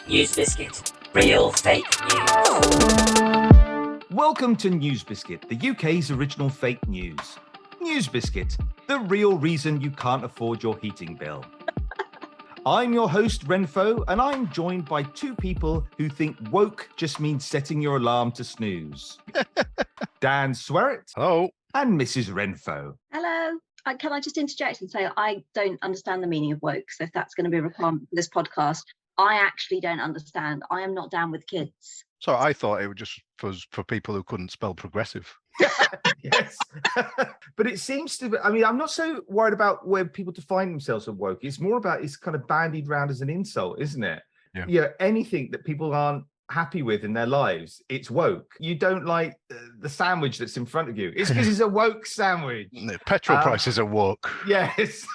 NewsBiscuit. Real fake news. Welcome to NewsBiscuit, the UK's original fake news. NewsBiscuit, the real reason you can't afford your heating bill. I'm your host, Wrenfoe, and I'm joined by two people who think woke just means setting your alarm to snooze. Dan Sweryt. Hello. And Mrs. Wrenfoe. Hello. Can I just interject and say I don't understand the meaning of woke, so if that's going to be a requirement for this podcast, I actually don't understand. I am not down with kids. So I thought it was just for people who couldn't spell progressive. Yes. But it seems to be, I mean, I'm not so worried about where people define themselves as woke. It's more about it's kind of bandied around as an insult, isn't it? Yeah. Anything that people aren't happy with in their lives, it's woke. You don't like the sandwich that's in front of you. It's because it's a woke sandwich. Petrol prices are woke. Yes.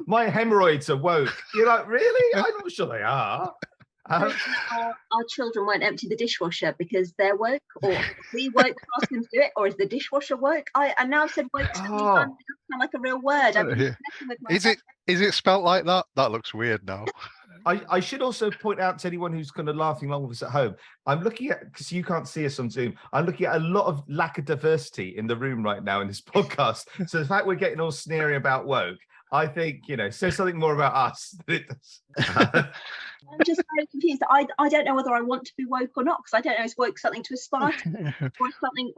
My hemorrhoids are woke. You're like, really? I'm not sure they are. Our children won't empty the dishwasher because they're woke, or we woke for asking them to do it, or is the dishwasher woke? And now I've said woke so many times, it doesn't sound like a real word. Is it spelt like that? That looks weird now. I should also point out to anyone who's kind of laughing along with us at home, I'm looking at, because you can't see us on Zoom, I'm looking at a lot of lack of diversity in the room right now in this podcast. So the fact we're getting all sneery about woke, I think, says something more about us than it does. I'm just very confused. I don't know whether I want to be woke or not, because I don't know, is woke something to aspire to, or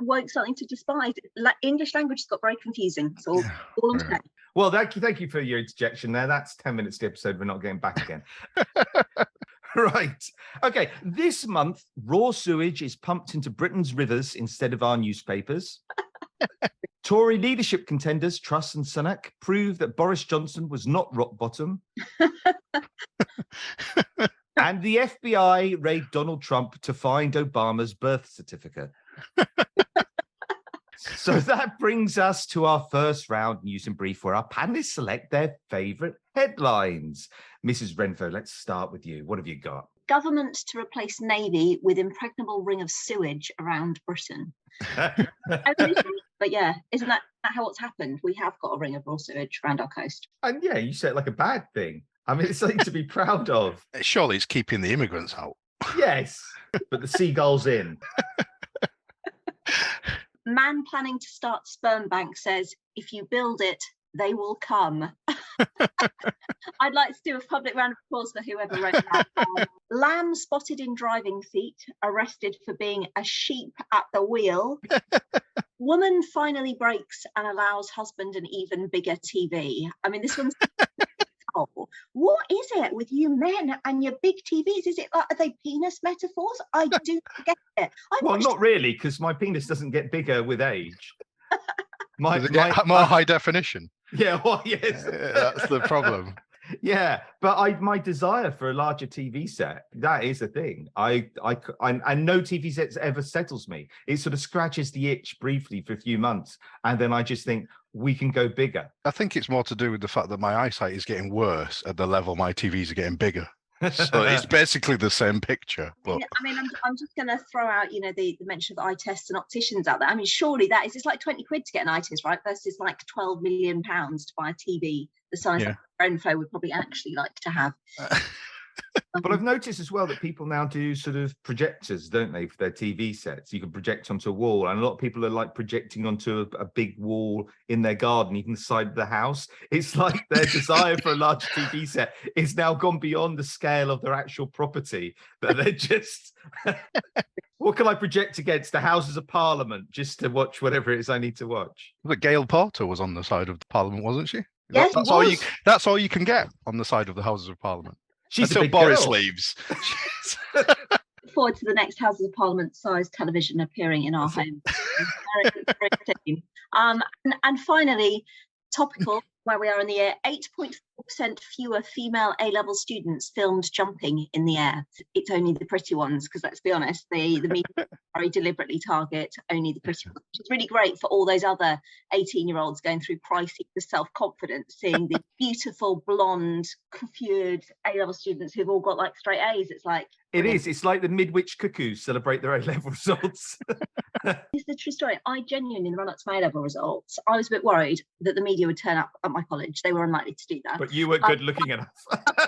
woke something to despise? English language has got very confusing. That's all I'm saying. Well, thank you for your interjection there. That's 10 minutes of the episode. We're not getting back again. Right. Okay. This month, raw sewage is pumped into Britain's rivers instead of our newspapers. Tory leadership contenders Truss and Sunak prove that Boris Johnson was not rock bottom. And the FBI raid Donald Trump to find Obama's birth certificate. So that brings us to our first round news and brief, where our panelists select their favourite headlines. Mrs. Wrenfoe, let's start with you. What have you got? Government to replace Navy with impregnable ring of sewage around Britain. But yeah, isn't that how it's happened? We have got a ring of raw sewage around our coast. And yeah, you say it like a bad thing. I mean, it's something to be proud of. Surely it's keeping the immigrants out. Yes, but the seagulls in. Man planning to start sperm bank says, if you build it, they will come. I'd like to do a public round of applause for whoever wrote that. Lamb spotted in driving seat, arrested for being a sheep at the wheel. Woman finally breaks and allows husband an even bigger TV. I mean, this one's... What is it with you men and your big TVs? Is it are they penis metaphors? I do get it. Well, not really, because my penis doesn't get bigger with age. Does it get more high definition? Yeah, well, yes. That's the problem. Yeah, but my desire for a larger TV set, that is a thing. I no TV set ever settles me. It sort of scratches the itch briefly for a few months, and then I just think we can go bigger. I think it's more to do with the fact that my eyesight is getting worse at the level my TVs are getting bigger. So it's basically the same picture. But... I mean, I'm just going to throw out, the mention of eye tests and opticians out there. I mean, surely it's like 20 quid to get an eye test, right? Versus like 12 million pounds to buy a TV the size of Wrenfoe would probably actually like to have. But I've noticed as well that people now do sort of projectors, don't they, for their TV sets? You can project onto a wall, and a lot of people are like projecting onto a big wall in their garden, even the side of the house. It's like their desire for a large TV set is now gone beyond the scale of their actual property, that they're just... What can I project against the Houses of Parliament just to watch whatever it is I need to watch? But Gail Porter was on the side of the Parliament, wasn't she? Yes, that's all you can get on the side of the Houses of Parliament. She's until Boris leaves. Look forward to the next Houses of Parliament sized television appearing in our home. And finally, topical, where we are in the year, 8.4% fewer female A-level students filmed jumping in the air. It's only the pretty ones, because let's be honest, the media very deliberately target only the pretty ones, which is really great for all those other 18-year-olds going through crises of self-confidence, seeing the beautiful, blonde, coiffured A-level students who've all got like straight A's. It's like... It is. It's like the Midwich Cuckoos celebrate their A-level results. It's the true story. I genuinely, in the run-up to my A-level results, I was a bit worried that the media would turn up at my college. They were unlikely to do that. But you were good looking enough.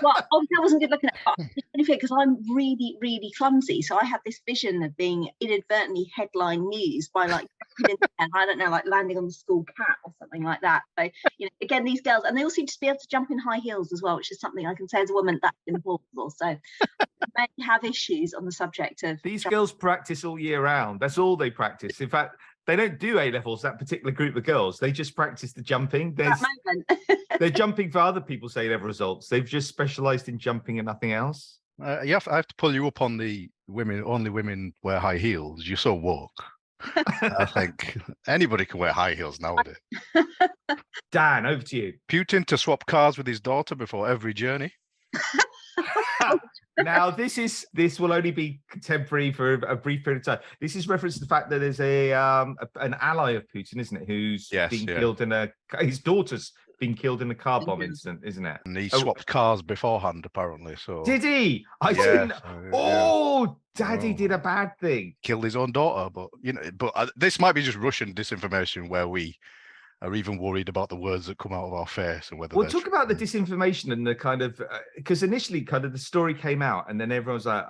Well, obviously I wasn't good looking at it, because I'm really, really clumsy. So I had this vision of being inadvertently headline news by like, I don't know, like landing on the school cat or something like that. So, again, these girls, and they all seem to be able to jump in high heels as well, which is something I can say as a woman that's implausible. So may have issues on the subject of these girls practice all year round. That's all they practice. In fact, they don't do A-levels, that particular group of girls. They just practice the jumping. They're jumping for other people's A-level results. They've just specialised in jumping and nothing else. I have to pull you up on the women. Only women wear high heels. You're so woke. I think anybody can wear high heels nowadays. Dan, over to you. Putin to swap cars with his daughter before every journey. Now, this will only be contemporary for a brief period of time. This is reference to the fact that there's an ally of Putin, isn't it, who's been killed his daughter's been killed in a car bomb incident, isn't it? And he swapped cars beforehand, apparently. So did he? I didn't. Oh, Daddy did a bad thing. Killed his own daughter, but this might be just Russian disinformation where we are even worried about the words that come out of our face and whether. We'll talk about the disinformation and the kind of because initially kind of the story came out and then everyone was like,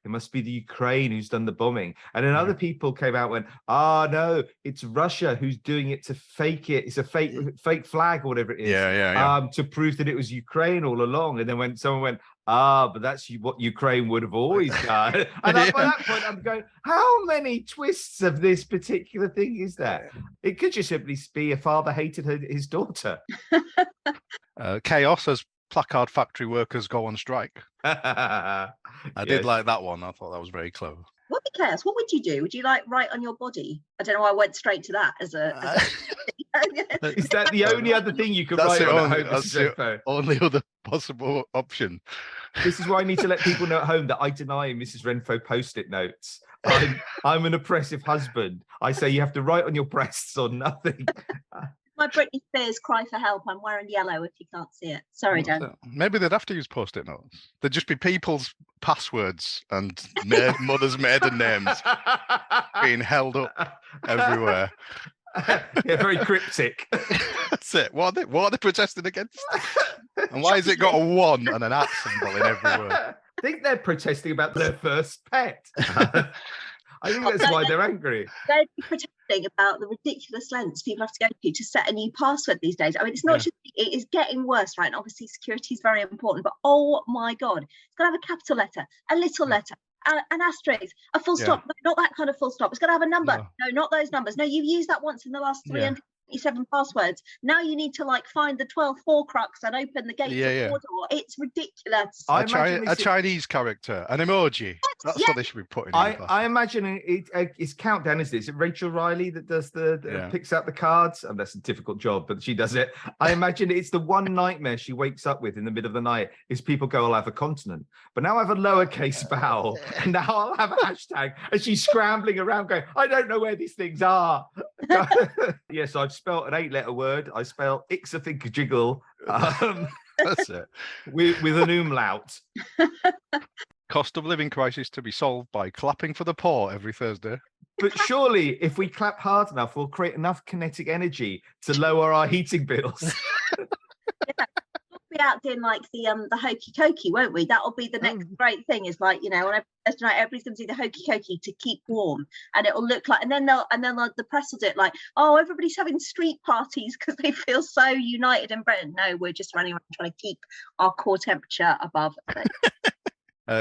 it must be the Ukraine who's done the bombing, and then other people came out and went, no, it's Russia who's doing it to fake it. It's a fake flag or whatever it is. To prove that it was Ukraine all along. And then when someone went, but that's what Ukraine would have always done. And by that point, I'm going, how many twists of this particular thing is there? It could just simply be a father hated his daughter. Chaos as placard factory workers go on strike. I did like that one. I thought that was very clever. What would be chaos? What would you do? Would you like write on your body? I don't know why I went straight to that as a Is that the only other thing you could write on at home? That's the only other possible option. This is why I need to let people know at home that I deny Mrs. Wrenfoe post-it notes. I'm an oppressive husband. I say you have to write on your breasts or nothing. My Britney Spears cry for help. I'm wearing yellow if you can't see it. Sorry, Dan. Maybe they'd have to use post-it notes. There'd just be people's passwords and mother's maiden names being held up everywhere. Yeah, very cryptic. That's it. What are they protesting against? And why has it got a 1 and an @ symbol in every word? I think they're protesting about their first pet. I think that's why they're angry. They're protesting about the ridiculous lengths people have to go to set a new password these days. I mean, it's not just, it is getting worse, right? And obviously security is very important, but oh my God, it's got to have a capital letter, a little letter, an asterisk, a full stop, not that kind of full stop. It's got to have a number. No, not those numbers. No, you've used that once in the last 387 passwords. Now you need to find the 12th Horcrux and open the gate to door. It's ridiculous. A Chinese character, an emoji. That's what they should be putting. I imagine it's countdown, isn't it? Is it Rachel Riley that does picks out the cards? And that's a difficult job, but she does it. I imagine it's the one nightmare she wakes up with in the middle of the night is people go, I'll have a continent, but now I have a lowercase vowel, and now I'll have a hashtag, and she's scrambling around going, I don't know where these things are. Yes, I've spelt an 8-letter word. I spelled Ixafinkajiggle. That's it. With an umlaut. Cost of living crisis to be solved by clapping for the poor every Thursday. But surely, if we clap hard enough, we'll create enough kinetic energy to lower our heating bills. We'll be out doing the hokey cokey, won't we? That'll be the next great thing. Is on every Thursday night, everybody's going to do the hokey cokey to keep warm, and it'll look like, and then the press will do it everybody's having street parties because they feel so united in Britain. No, we're just running around trying to keep our core temperature above.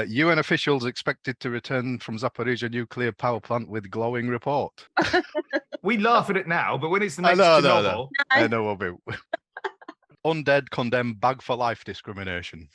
UN officials expected to return from Zaporizhzhia nuclear power plant with glowing report. We laugh at it now, but when it's the next novel, I know what we. Undead condemn bag for life discrimination.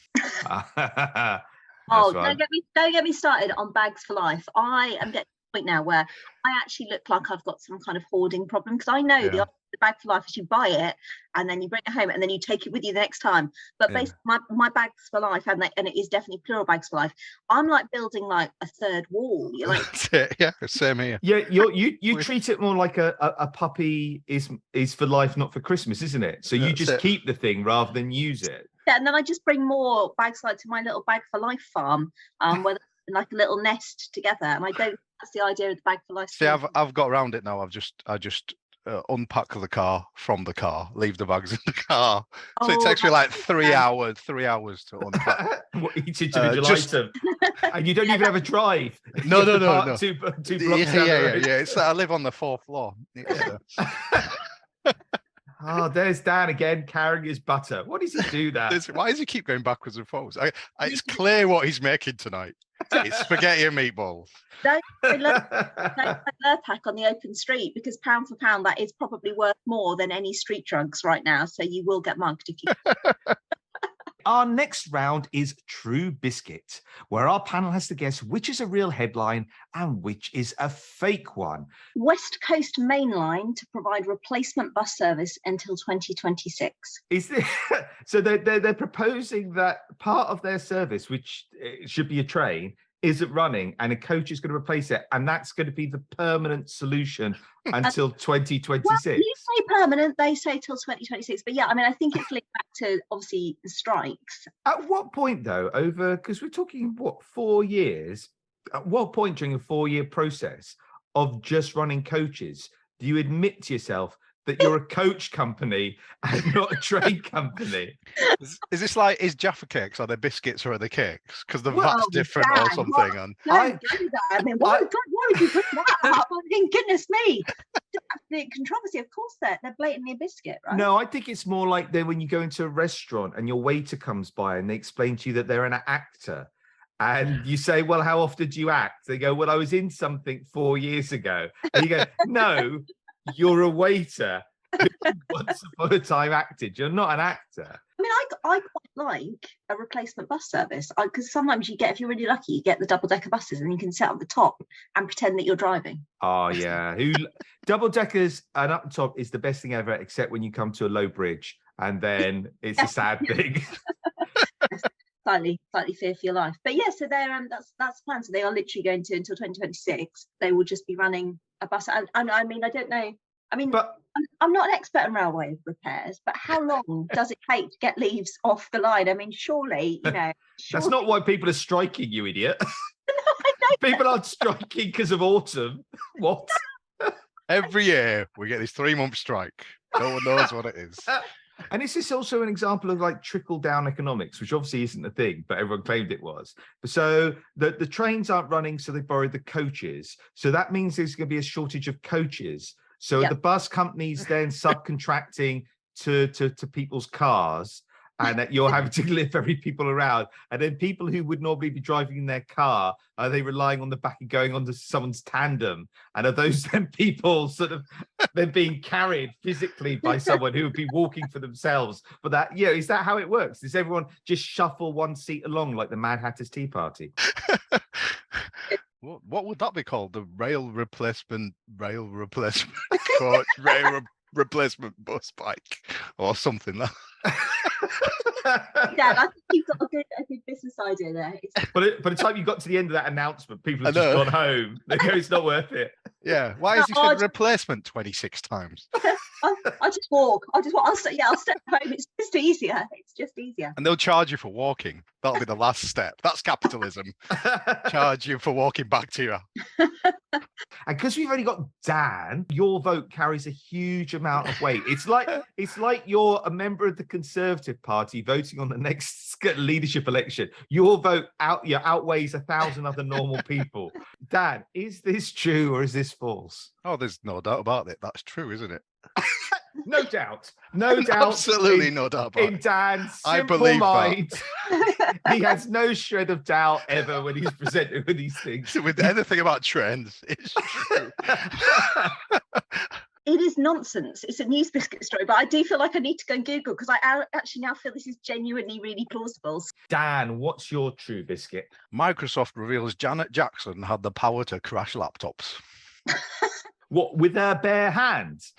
Don't get me started on bags for life. I am getting to the point now where I actually look like I've got some kind of hoarding problem, because I know the bag for life is you buy it and then you bring it home and then you take it with you the next time. But basically my bags for life, and it is definitely plural bags for life, I'm building a third wall. That's it. Yeah, same here. Yeah, you treat it more like a puppy is for life, not for Christmas, isn't it? So you just keep the thing rather than use it. Yeah, and then I just bring more bags to my little bag for life farm, where a little nest together. And I don't. That's the idea of the bag for life. See, I've got around it now. I just unpack the car from the car, leave the bags in the car. So it takes me like 3 hours to unpack. Each individual item. And you don't even have a drive. No. Two blocks down the road. It's I live on the 4th floor. Oh, there's Dan again carrying his butter. What does he do that? Why does he keep going backwards and forwards? It's clear what he's making tonight. It's spaghetti and meatballs. Don't Lurpak on the open street, because pound for pound, that is probably worth more than any street drugs right now. So you will get mugged if you. Our next round is True Biscuit, where our panel has to guess which is a real headline and which is a fake one. West Coast Main Line to provide replacement bus service until 2026. So they're proposing that part of their service, which should be a train, isn't running, and a coach is going to replace it, and that's going to be the permanent solution until 2026. Well, you say permanent, they say till 2026, but yeah, I mean, I think it's linked back to obviously the strikes. At what point, though, because we're talking 4 years? At what point during a 4-year process of just running coaches do you admit to yourself that you're a coach company and not a train company? Is this like, is Jaffa cakes, are they biscuits or are they cakes? Because the vat's different or something. And don't do that. I mean, why would you bring that up? I mean, goodness me. The controversy, of course, they're blatantly a biscuit, right? No, I think it's more like when you go into a restaurant and your waiter comes by and they explain to you that they're an actor. And you say, well, how often do you act? They go, well, I was in something 4 years ago. And you go, no, you're a waiter who once upon a time acted. You're not an actor. I mean, I quite like a replacement bus service, because sometimes if you're really lucky, you get the double-decker buses and you can sit up the top and pretend that you're driving. Oh, yeah. Double-deckers and up the top is the best thing ever, except when you come to a low bridge, and then it's a sad thing. Slightly fear for your life. But yeah, so they're that's the plan. So they are literally going to, until 2026, they will just be running a bus. And I mean, I don't know. I mean, but I'm not an expert in railway repairs, but how long does it take to get leaves off the line? I mean, surely, That's not why people are striking, you idiot. People aren't striking because of autumn. What? Every year we get this 3-month strike. No one knows what it is. And is this also an example of like trickle down economics, which obviously isn't a thing, but everyone claimed it was. So the trains aren't running, so they borrowed the coaches. So that means there's going to be a shortage of coaches. So the bus companies then subcontracting to people's cars, and that you're having to lift very people around. And then people who would normally be driving in their car, are they relying on the back and going onto someone's tandem? And are those then people sort of then being carried physically by someone who would be walking for themselves? But that, is that how it works? Does everyone just shuffle one seat along like the Mad Hatter's Tea Party? What would that be called? The rail replacement coach, replacement bus bike, or something like that. Yeah, I think you've got a good business idea there. But by the time you got to the end of that announcement, people have just gone home. They go, it's not worth it. Yeah. Why is he said replacement 26 times? I just walk. I'll stay home. It's just easier. And they'll charge you for walking. That'll be the last step. That's capitalism. Charge you for walking back to you. And because we've only got Dan, your vote carries a huge amount of weight. It's like you're a member of the Conservative Party voting on the next leadership election. Your vote outweighs 1,000 other normal people. Dan, is this true or is this false? Oh, there's no doubt about it. That's true, isn't it? No doubt. No doubt. Absolutely no doubt about in Dan's simple mind. He has no shred of doubt ever when he's presented with these things. With anything about trends, it's true. It is nonsense. It's a NewsBiscuit story, but I do feel like I need to go and Google, because I actually now feel this is genuinely really plausible. Dan, what's your true biscuit? Microsoft reveals Janet Jackson had the power to crash laptops. What, with her bare hands?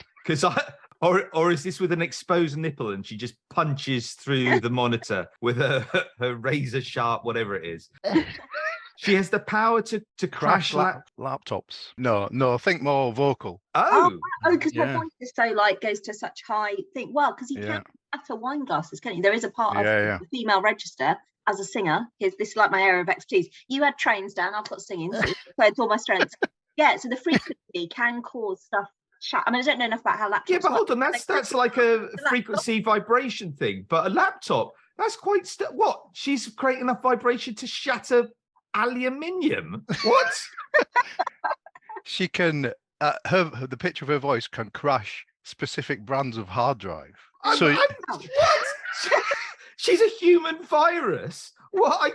Or is this with an exposed nipple and she just punches through the monitor with her razor sharp, whatever it is? She has the power to crash laptops. No, think more vocal. Oh, because her voice is so goes to such high thing. Well, because you can't utter wine glasses, can you? There is a part of the female register as a singer. This is like my area of expertise. You had trains, Dan. I've got singing, so it's all my strengths. Yeah, so the frequency can cause stuff I mean, I don't know enough about how laptops. Yeah, but hold on, that's like a laptop. frequency vibration thing. But a laptop, that's quite what? She's creating enough vibration to shatter aluminium. What? She can the pitch of her voice can crash specific brands of hard drive. What? She's a human virus. Well, I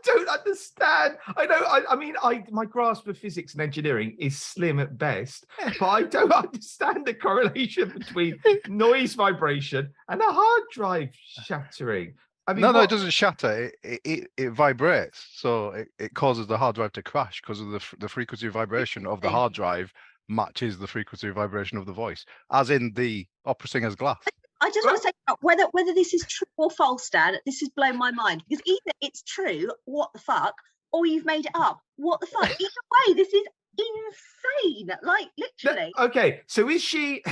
don't understand. I mean, my grasp of physics and engineering is slim at best, but I don't understand the correlation between noise vibration and a hard drive shattering. I mean, no, it doesn't shatter. It vibrates, so it causes the hard drive to crash because of the frequency of vibration of the hard drive matches the frequency of vibration of the voice, as in the opera singer's glass. I just want to say whether this is true or false, Dan. This has blown my mind, because either it's true, what the fuck, or you've made it up, what the fuck. Either way, this is insane. Like, literally. Okay, so is she?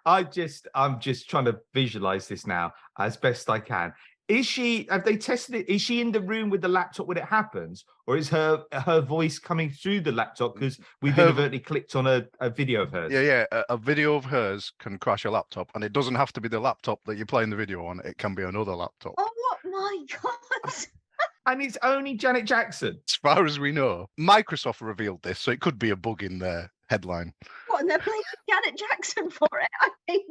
I'm just trying to visualize this now as best I can. Is she? Have they tested it? Is she in the room with the laptop when it happens, or is her voice coming through the laptop because we've inadvertently clicked on a video of hers? Yeah. A video of hers can crash a laptop, and it doesn't have to be the laptop that you're playing the video on. It can be another laptop. Oh, what my God! And it's only Janet Jackson. As far as we know, Microsoft revealed this, so it could be a bug in their headline. What, and they're playing Janet Jackson for it? I mean,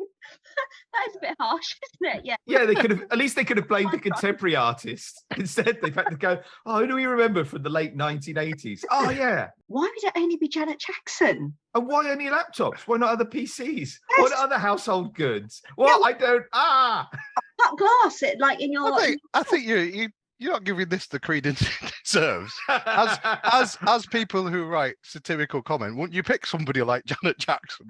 that's a bit harsh, isn't it? Yeah. Yeah, they could have. At least they could have blamed the contemporary artist. Instead, they've had to go, oh, who do we remember from the late 1980s? Oh, yeah. Why would it only be Janet Jackson? And why only laptops? Why not other PCs? Why not other household goods? Well, Yeah, I don't. Cut glass, it like in your. I think you're not giving this the credence it deserves. As people who write satirical comment, wouldn't you pick somebody like Janet Jackson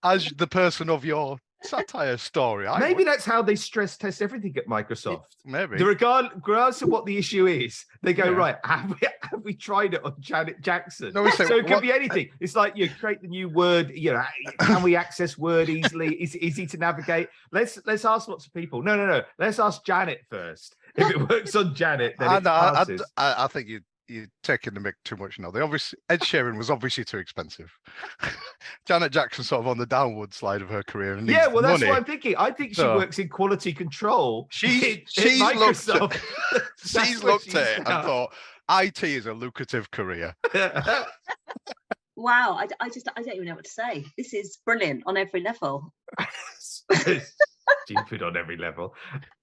as the person of your satire story? Maybe that's how they stress test everything at Microsoft. Maybe. Regardless of what the issue is, they go, Yeah. right, have we tried it on Janet Jackson? No, we say, So it could what- be anything. It's like you create the new word, can we access Word easily? Is it easy to navigate? Let's ask lots of people. No. Let's ask Janet first. If it works on Janet, then it passes. I think you're taking the mick too much now. Ed Sheeran was obviously too expensive. Janet Jackson sort of on the downward slide of her career. And Yeah, well, that's money. what I'm thinking. I think she So- works in quality control. She's at looked at, Microsoft. she's where looked at it and now. thought, IT is a lucrative career. Wow, I don't even know what to say. This is brilliant on every level. Stupid on every level.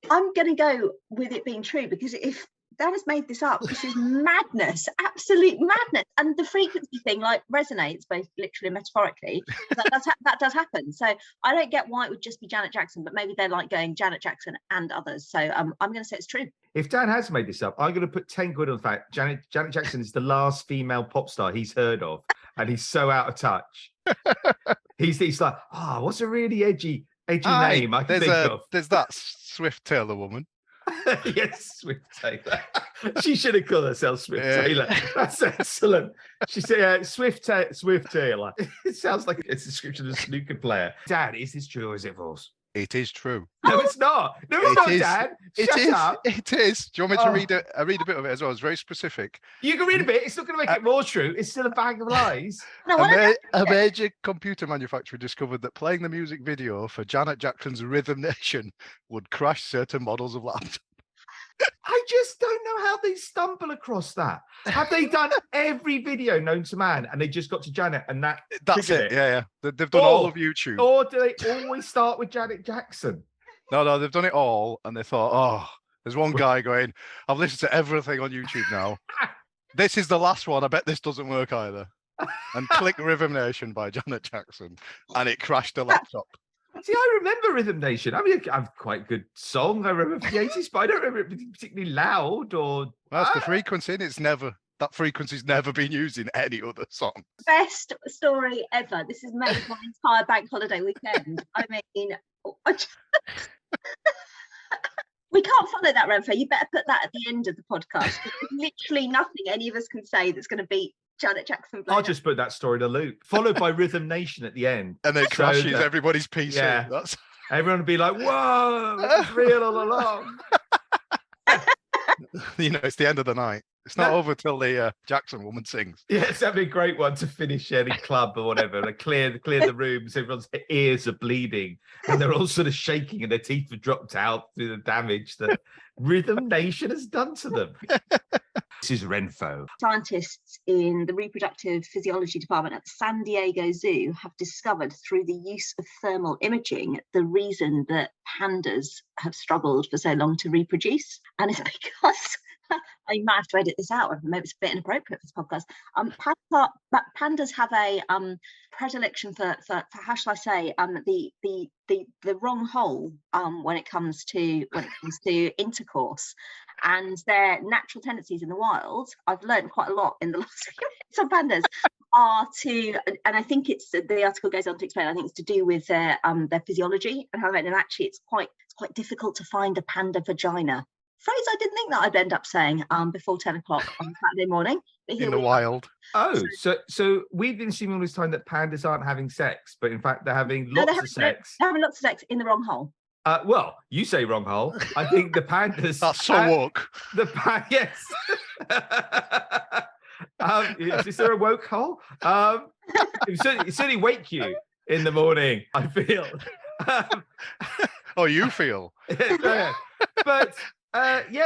I'm going to go with it being true, because if Dan has made this up, this is madness, absolute madness. And the frequency thing like resonates both literally and metaphorically. That does happen. So I don't get why it would just be Janet Jackson, but maybe they're like going Janet Jackson and others. So I'm going to say it's true. If Dan has made this up, I'm going to put 10 quid on the fact Janet Jackson is the last female pop star he's heard of, and he's so out of touch. He's like, what's a really edgy name I can think of? There's that Swift Taylor woman. Yes, Swift Taylor. She should have called herself Swift Taylor. That's excellent. She said Swift Taylor. It sounds like it's a description of a snooker player. Dad, is this true or is it false? It is true. No, it's not. No, it's not, Dad. Shut up. It is. Do you want me to read it? I read a bit of it as well. It's very specific. You can read a bit. It's not going to make it more true. It's still a bag of lies. No, I A major computer manufacturer discovered that playing the music video for Janet Jackson's Rhythm Nation would crash certain models of laptops. I just don't know how they stumble across that. Have they done every video known to man and they just got to Janet and that's it. Yeah. They've done all of YouTube. Or do they always start with Janet Jackson? No, they've done it all, and they thought, there's one guy going, I've listened to everything on YouTube now. This is the last one. I bet this doesn't work either. And click Rhythm Nation by Janet Jackson, and it crashed the laptop. See, I remember Rhythm Nation. I mean, I've quite a good song. I remember from the 80s, but I don't remember it being particularly loud or. That's the frequency. That frequency's never been used in any other song. Best story ever. This has made my entire bank holiday weekend. I mean, we can't follow that, Wrenfoe. You better put that at the end of the podcast. There's literally nothing any of us can say that's going to beat Janet Jackson. I'll just put that story in a loop, followed by Rhythm Nation at the end. And then crashes everybody's PC. Yeah. That's... Everyone would be like, whoa, it's real all along. It's the end of the night. It's not over till the Jackson woman sings. Yes, that'd be a great one to finish any club or whatever. Like clear the rooms, everyone's ears are bleeding and they're all sort of shaking and their teeth have dropped out through the damage that Rhythm Nation has done to them. This is Wrenfoe. Scientists in the reproductive physiology department at the San Diego Zoo have discovered through the use of thermal imaging the reason that pandas have struggled for so long to reproduce. And it's because I might have to edit this out, maybe it's a bit inappropriate for this podcast. Pandas have a predilection for how shall I say, the wrong hole when it comes to intercourse, and their natural tendencies in the wild. I've learned quite a lot in the last few minutes on pandas. Are to, and I think it's the article goes on to explain. I think it's to do with their physiology and how, and actually it's quite difficult to find a panda vagina. Phrase I didn't think that I'd end up saying before 10 o'clock on Saturday morning. In the wild. Oh, so we've been assuming all this time that pandas aren't having sex, but in fact they're having lots of sex. They're having lots of sex in the wrong hole. Well, you say wrong hole. I think the pandas. That's so woke. Yes. Is there a woke hole? It certainly wake you in the morning, I feel. Oh, you feel? Yeah. But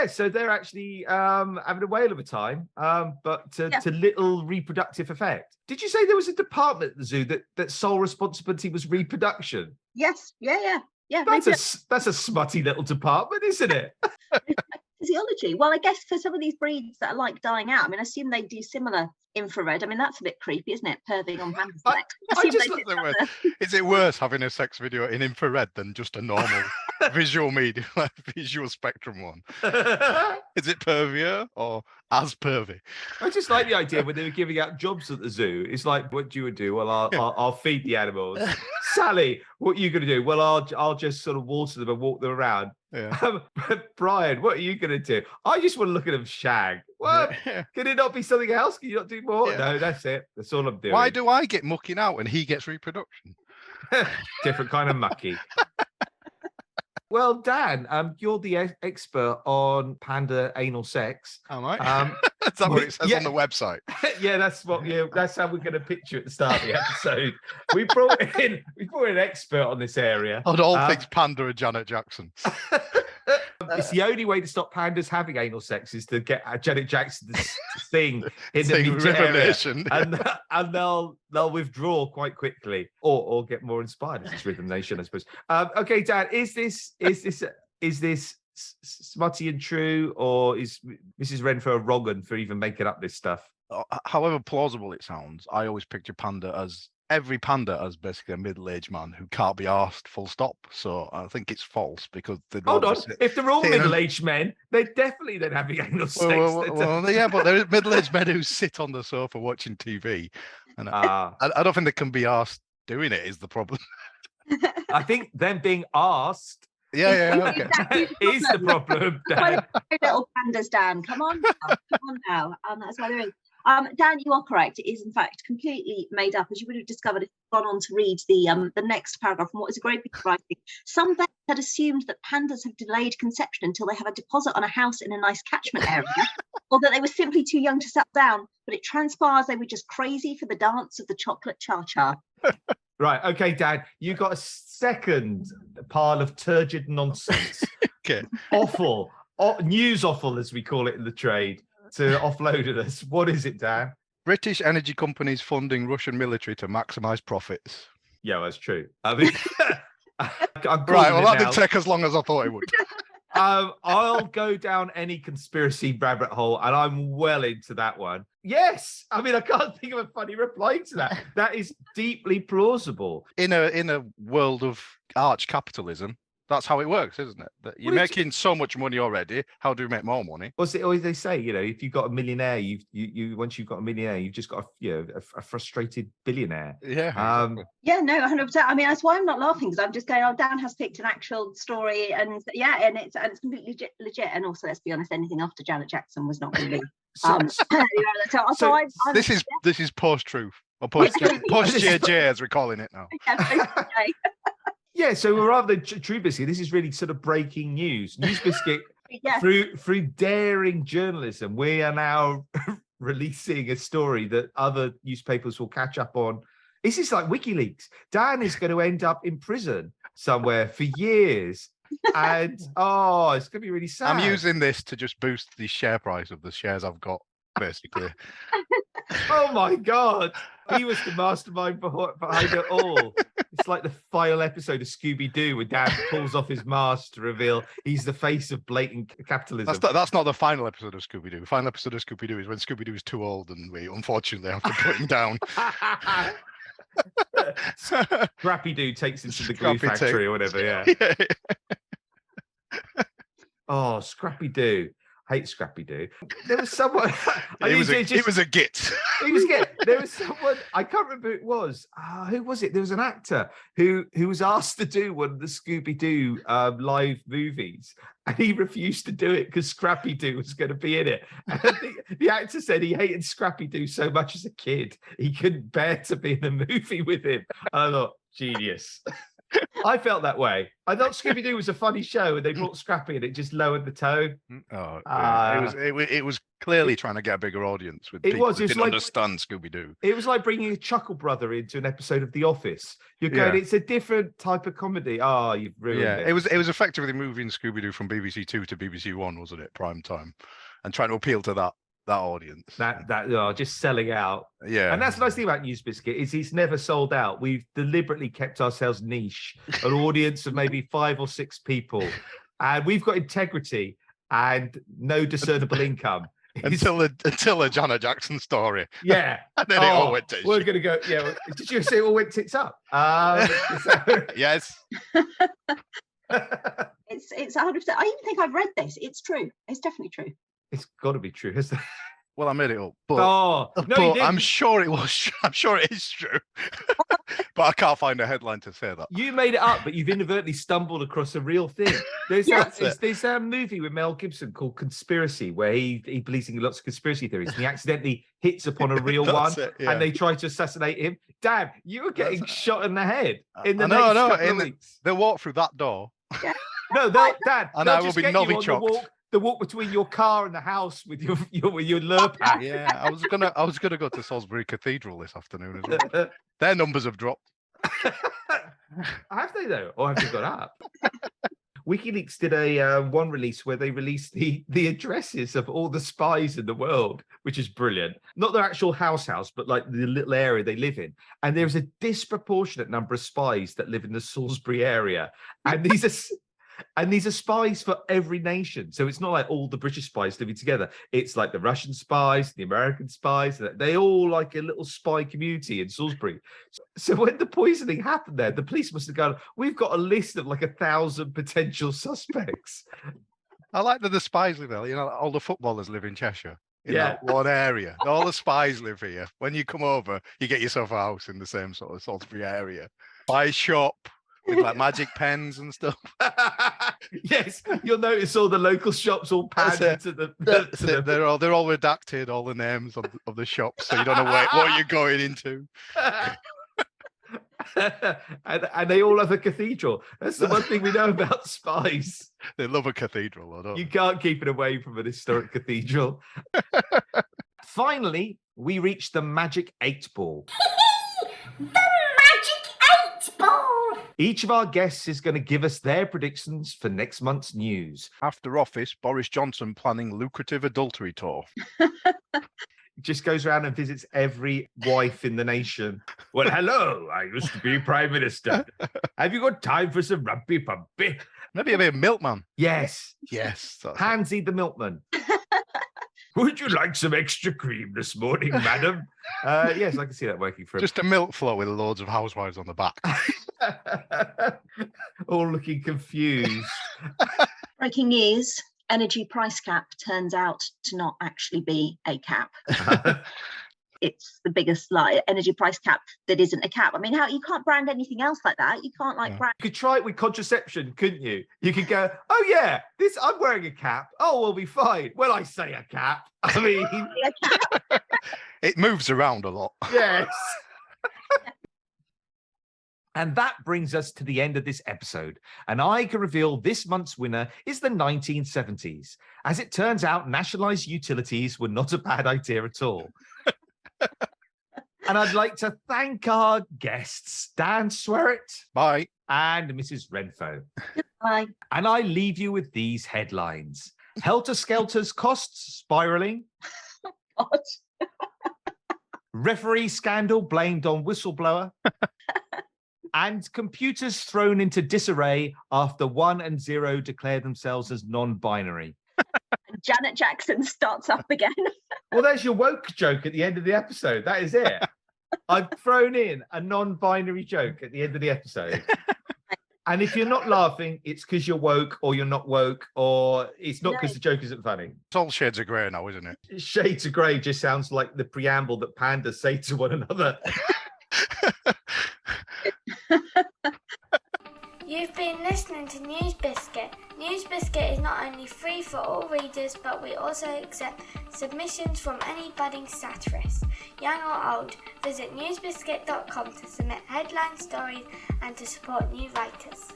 so they're actually having a whale of a time, but to little reproductive effect. Did you say there was a department at the zoo that sole responsibility was reproduction? Yes. Yeah. That's a smutty little department, isn't it? Physiology. Well, I guess for some of these breeds that are like dying out, I mean, I assume they do similar infrared. I mean, that's a bit creepy, isn't it? Perving on panda sex. Is it worse having a sex video in infrared than just a normal visual medium, like visual spectrum one? Is it pervier or as pervy? I just like the idea when they were giving out jobs at the zoo. It's like, what do you do? Well, I'll feed the animals. Sally, what are you going to do? Well, I'll just sort of water them and walk them around. Yeah. Brian, what are you going to do? I just want to look at them shag. What? Yeah. Can it not be something else? Can you not do more? Yeah. No, that's it. That's all I'm doing. Why do I get mucking out and he gets reproduction? Different kind of mucky. Well, Dan, you're the expert on panda anal sex. Am I? Is that what it says on the website? Yeah, that's how we're going to pitch you at the start of the episode. We brought in an expert on this area. On all things panda and Janet Jackson. It's the only way to stop pandas having anal sex is to get Janet Jackson to sing in the Rhythm and they'll withdraw quite quickly or get more inspired as it's Rhythm Nation, I suppose. Okay, Dan, is this smutty and true, or is Mrs. Wrenfoe wrong for even making up this stuff? However plausible it sounds, I always picture every panda as basically a middle-aged man who can't be arsed, full stop. So I think it's false because hold on. If they're all middle-aged men, they're definitely then having anal sex. Well, yeah, but there are middle-aged men who sit on the sofa watching TV, and I don't think they can be arsed doing it. Is the problem? I think them being asked. Yeah, okay. Is the problem. Dan. Little pandas, Dan. Come on now. That's why they're in. Dan, you are correct. It is, in fact, completely made up, as you would have discovered if you'd gone on to read the next paragraph from what is a great bit of writing. Some vets had assumed that pandas have delayed conception until they have a deposit on a house in a nice catchment area, or that they were simply too young to settle down, but it transpires they were just crazy for the dance of the chocolate cha-cha. Right, okay, Dan, you got a second pile of turgid nonsense. Okay. Offal, news offal, as we call it in the trade, to offload at us. What is it, Dan? British energy companies funding Russian military to maximize profits. Yeah, that's true. I mean, right, well, that didn't take as long as I thought it would. I'll go down any conspiracy rabbit hole, and I'm well into that one. Yes, I mean, I can't think of a funny reply to that. That is deeply plausible. In a world of arch capitalism, that's how it works, isn't it? That you're making so much money already. How do we make more money? What's it always they say? You know, if you've got a millionaire, you once you've got a millionaire, you've just got a frustrated billionaire. Yeah. Exactly. Yeah, no, 100%. I mean, that's why I'm not laughing, because I'm just going, Dan has picked an actual story, and it's completely legit. And also, let's be honest, anything after Janet Jackson was not going to be. This is post-truth or post-JJ as we're calling it now. Yeah, so rather than True Biscuit, this is really sort of breaking news. NewsBiscuit Yeah. Through daring journalism, we are now releasing a story that other newspapers will catch up on. This is like WikiLeaks. Dan is going to end up in prison somewhere for years. And it's going to be really sad. I'm using this to just boost the share price of the shares I've got, basically. Oh my God. He was the mastermind behind it all. It's like the final episode of Scooby-Doo where Dan pulls off his mask to reveal he's the face of blatant capitalism. That's not the final episode of Scooby-Doo. The final episode of Scooby-Doo is when Scooby-Doo is too old and we unfortunately have to put him down. Scrappy-Doo takes him to the glue factory or whatever, yeah. Oh, Scrappy-Doo. Hate Scrappy-Doo. There was someone. It was a git. He was git. There was someone. I can't remember who it was. Who was it? There was an actor who was asked to do one of the Scooby-Doo live movies, and he refused to do it because Scrappy-Doo was going to be in it. And the actor said he hated Scrappy-Doo so much as a kid he couldn't bear to be in a movie with him. I thought, genius. I felt that way. I thought Scooby-Doo was a funny show, and they brought Scrappy, and it just lowered the tone. Oh, yeah. It was clearly trying to get a bigger audience with people who didn't understand Scooby-Doo. It was like bringing a Chuckle Brother into an episode of The Office. You're going, it's a different type of comedy. Oh, you've ruined it. It was effectively moving Scooby-Doo from BBC Two to BBC One, wasn't it? Prime time, and trying to appeal to that audience. Just selling out. Yeah. And that's the nice thing about NewsBiscuit is he's never sold out. We've deliberately kept ourselves niche, an audience of maybe 5 or 6 people. And we've got integrity and no discernible income. Until the Janet Jackson story. Yeah. And then it all went tits. We're going to go, yeah. Did you say it all went tits up? Yes. It's 100%. I even think I've read this. It's true. It's definitely true. It's got to be true, isn't it? Well, I made it up, but, I'm sure it was. I'm sure it is true, but I can't find a headline to say that. You made it up, but you've inadvertently stumbled across a real thing. There's a movie with Mel Gibson called Conspiracy, where he believes in lots of conspiracy theories, and he accidentally hits upon a real one, and they try to assassinate him. Dad, you were getting shot in the head in the next couple of weeks. They'll walk through that door. Yeah. No, Dad, and I will be novichopped. The walk between your car and the house with your lure pack. Yeah, I was gonna go to Salisbury Cathedral this afternoon as well. Their numbers have dropped. Have they though, or have they got up? WikiLeaks did a one release where they released the addresses of all the spies in the world, which is brilliant. Not their actual house, but like the little area they live in. And there's a disproportionate number of spies that live in the Salisbury area, and these are spies for every nation. So it's not like all the British spies living together. It's like the Russian spies, the American spies. They all like a little spy community in Salisbury. So when the poisoning happened there, the police must have gone, we've got a list of like 1,000 potential suspects. I like that the spies live there. You know, all the footballers live in Cheshire. In that one area. All the spies live here. When you come over, you get yourself a house in the same sort of Salisbury area. Buy shop. With like magic pens and stuff. Yes, you'll notice all the local shops all panned to the. They're all redacted, all the names of the shops, so you don't know what you're going into. and they all have a cathedral. That's the one thing we know about spies. They love a cathedral, don't you can't keep it away from an historic cathedral. Finally, we reached the magic 8 ball. Each of our guests is going to give us their predictions for next month's news. After office, Boris Johnson planning lucrative adultery tour. Just goes around and visits every wife in the nation. Well, hello, I used to be Prime Minister. Have you got time for some rumpy pumpy? Maybe a bit of milkman. Yes. Yes. Pansy the milkman. Would you like some extra cream this morning, madam? Yes, I can see that working for him. Just a milk flow with loads of housewives on the back. All looking confused. Breaking news, energy price cap turns out to not actually be a cap. It's the biggest lie. Energy price cap that isn't a cap. I mean, you can't brand anything else like that. You can't brand. You could try it with contraception, couldn't you? You could go, oh yeah, I'm wearing a cap. Oh, we'll be fine. Well, I say a cap. I mean, it moves around a lot. Yes. And that brings us to the end of this episode. And I can reveal this month's winner is the 1970s. As it turns out, nationalized utilities were not a bad idea at all. And I'd like to thank our guests, Dan Sweryt. Bye. And Mrs. Wrenfoe. Bye. And I leave you with these headlines. Helter Skelter's costs spiraling. God. Referee scandal blamed on whistleblower. And computers thrown into disarray after 1 and 0 declare themselves as non-binary. Janet Jackson starts up again. Well, there's your woke joke at the end of the episode. That is it. I've thrown in a non-binary joke at the end of the episode. And if you're not laughing, it's because you're woke or you're not woke, or it's not because the joke isn't funny. It's all shades of grey now, isn't it? Shades of grey just sounds like the preamble that pandas say to one another. You've been listening to NewsBiscuit. NewsBiscuit is not only free for all readers, but we also accept submissions from any budding satirists, young or old. Visit newsbiscuit.com to submit headline stories and to support new writers.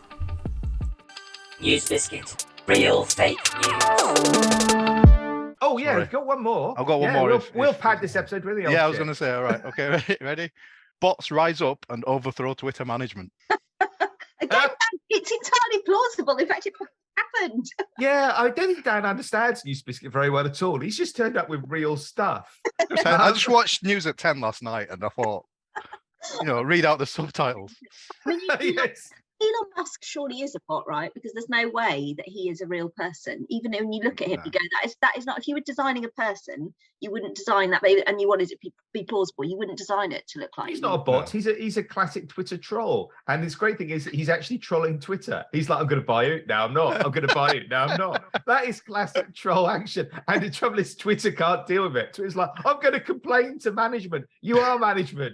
NewsBiscuit. Real fake news. Oh, yeah, Sorry. we've got one more. I've got one more. We'll pad this episode with the old Yeah, I was shit. going to say, all right. Okay, ready? Bots rise up and overthrow Twitter management. Again, it's entirely plausible. In fact, it happened. Yeah, I don't think Dan understands NewsBiscuit very well at all. He's just turned up with real stuff. I just watched news at 10 last night and I thought, read out the subtitles. I mean, Yes. Elon Musk surely is a bot, right? Because there's no way that he is a real person. Even when you look at him, you go, that is not. If you were designing a person, you wouldn't design that, and you wanted it to be plausible, you wouldn't design it to look like. He's not a bot. No. He's a classic Twitter troll. And this great thing is he's actually trolling Twitter. He's like, I'm going to buy it. Now I'm not. I'm going to buy it. Now I'm not. That is classic troll action. And the trouble is Twitter can't deal with it. Twitter's like, I'm going to complain to management. You are management.